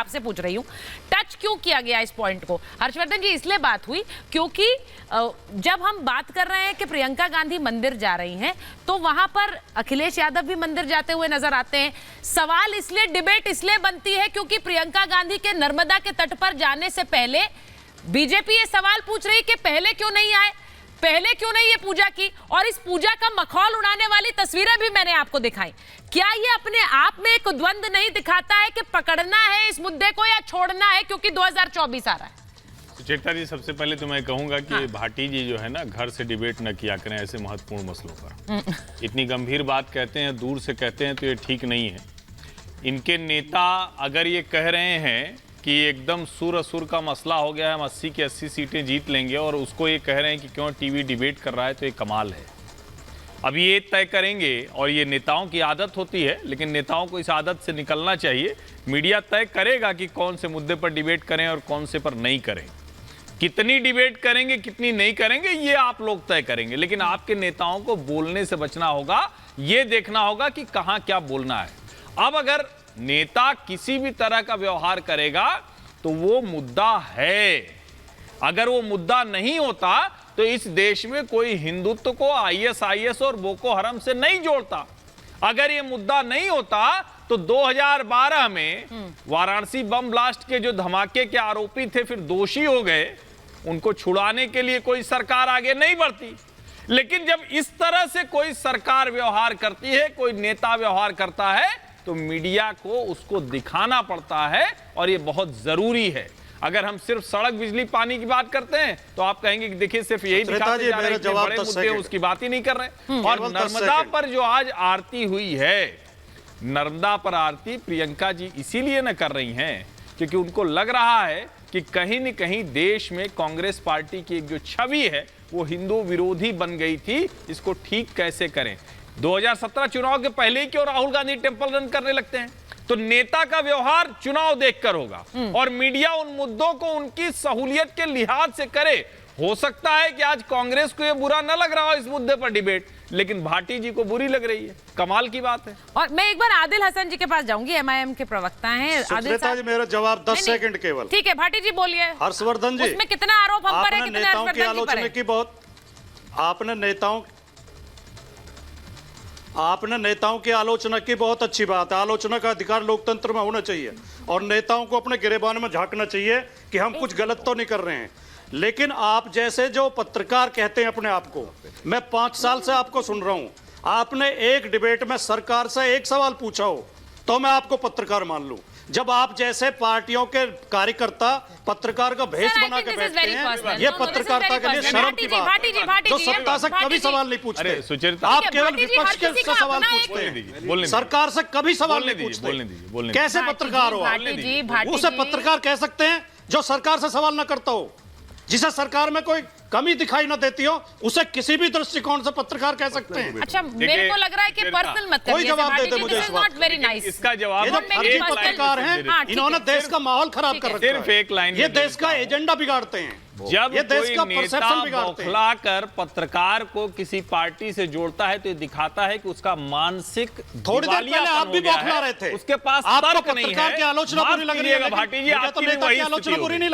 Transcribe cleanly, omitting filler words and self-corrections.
आपसे पूछ रही हूँ, टच क्यों किया गया इस पॉइंट को? हर्षवर्धन जी, इसलिए बात हुई क्योंकि जब हम बात कर रहे हैं कि प्रियंका गांधी मंदिर जा रही हैं, तो वहां पर अखिलेश यादव भी मंदिर जाते हुए नजर आते हैं। सवाल इसलिए, डिबेट इसलिए बनती है क्योंकि प्रियंका गांधी के नर्मदा के तट पर जाने से पहले बीजेपी ये सवाल पूछ रही कि पहले क्यों नहीं आए, पहले क्यों नहीं ये पूजा की, और इस पूजा का मखौल उड़ाने वाली तस्वीरें भी मैंने आपको दिखाई। क्या ये अपने आप में एक द्वंद्व नहीं दिखाता है कि पकड़ना है इस मुद्दे को या छोड़ना है क्योंकि 2024 आ रहा है? सुचेता जी, सबसे पहले तो मैं कहूंगा कि भाटी जी जो है ना, घर से डिबेट न किया करें ऐसे महत्वपूर्ण मसलों पर। इतनी गंभीर बात कहते हैं, दूर से कहते हैं, तो ये ठीक नहीं है। इनके नेता अगर ये कह रहे हैं कि एकदम सुर असुर का मसला हो गया है, हम 80 की 80 सीटें जीत लेंगे, और उसको ये कह रहे हैं कि क्यों टीवी डिबेट कर रहा है, तो ये कमाल है। अब ये तय करेंगे, और ये नेताओं की आदत होती है, लेकिन नेताओं को इस आदत से निकलना चाहिए। मीडिया तय करेगा कि कौन से मुद्दे पर डिबेट करें और कौन से पर नहीं करें। कितनी डिबेट करेंगे, कितनी नहीं करेंगे, ये आप लोग तय करेंगे। लेकिन आपके नेताओं को बोलने से बचना होगा, ये देखना होगा कि कहां क्या बोलना है। अब अगर नेता किसी भी तरह का व्यवहार करेगा तो वो मुद्दा है। अगर वो मुद्दा नहीं होता तो इस देश में कोई हिंदुत्व को आईएसआईएस और बोको हरम से नहीं जोड़ता। अगर ये मुद्दा नहीं होता तो 2012 में वाराणसी बम ब्लास्ट के जो धमाके के आरोपी थे, फिर दोषी हो गए, उनको छुड़ाने के लिए कोई सरकार आगे नहीं बढ़ती। लेकिन जब इस तरह से कोई सरकार व्यवहार करती है, कोई नेता व्यवहार करता है, तो मीडिया को उसको दिखाना पड़ता है, और ये बहुत जरूरी है। अगर हम सिर्फ सड़क, बिजली, पानी की बात करते हैं तो आप कहेंगे कि देखिए सिर्फ यही दिखाते जा रहे हैं, बड़े मुद्दे उसकी बात ही नहीं कर रहे। और नर्मदा पर जो आज आरती हुई है, नर्मदा पर आरती प्रियंका जी इसीलिए न कर रही हैं क्योंकि उनको लग रहा है कि कहीं न कहीं देश में कांग्रेस पार्टी की एक जो छवि है वो हिंदू विरोधी बन गई थी। इसको ठीक कैसे करें? 2017 चुनाव के पहले ही क्यों राहुल गांधी टेंपल रन करने लगते हैं? तो नेता का व्यवहार चुनाव देखकर होगा, और मीडिया उन मुद्दों को उनकी सहूलियत के लिहाज से करे। हो सकता है कि आज कांग्रेस को यह बुरा न लग रहा हो इस मुद्दे पर डिबेट, लेकिन भाटी जी को बुरी लग रही है। कमाल की बात है। और मैं एक बार आदिल हसन जी के पास जाऊंगी, एमआईएम के प्रवक्ता हैं आदिल साहब। मेरा जवाब 10 सेकंड केवल। ठीक है, भाटी जी बोलिए। हर्षवर्धन जी, उसमें कितना आरोप हम पर है, कितने नेताओं की आलोचना की बहुत, आपने नेताओं की आलोचना की, बहुत अच्छी बात है। आलोचना का अधिकार लोकतंत्र में होना चाहिए, और नेताओं को अपने गिरेबान में झांकना चाहिए कि हम कुछ गलत तो नहीं कर रहे हैं। लेकिन आप जैसे जो पत्रकार कहते हैं अपने आप को, मैं 5 साल से आपको सुन रहा हूं, आपने एक डिबेट में सरकार से एक सवाल पूछा हो तो मैं आपको पत्रकार मान लूं। जब आप जैसे पार्टियों के कार्यकर्ता पत्रकार का भेष बना के बैठते हैं, ये पत्रकारिता के लिए शर्म की बात है। जो सत्ता से कभी सवाल नहीं पूछते, आप केवल विपक्ष के सवाल पूछते हैं, सरकार से कभी सवाल नहीं पूछते। कैसे पत्रकार हो आप? उसे पत्रकार कह सकते हैं जो सरकार से सवाल ना करता हो, जिसे सरकार में कोई कमी दिखाई न देती हो, उसे किसी भी दृष्टिकोण से पत्रकार कह सकते हैं। अच्छा, मेरे को लग रहा है कि पर्सनल मत करिए। कोई जवाब दे दे मुझे इस बात। इसका जवाब, ये जो फर्जी पत्रकार हैं, इन्होंने देश का माहौल खराब कर रखा है। सिर्फ एक लाइन, ये देश का एजेंडा बिगाड़ते हैं। जब ये देश का कोई परसेप्शन बिगाड़ते हैं। बौखलाकर पत्रकार को किसी पार्टी से जोड़ता है तो ये दिखाता है कि उसका मानसिक थोड़ी देर पहले आप भी बौखला रहे थे, उसके पास आपको तर्क नहीं है। पत्रकार की आलोचना बुरी लग रही है। भाटी जी, तो नेता की आलोचना बुरी नहीं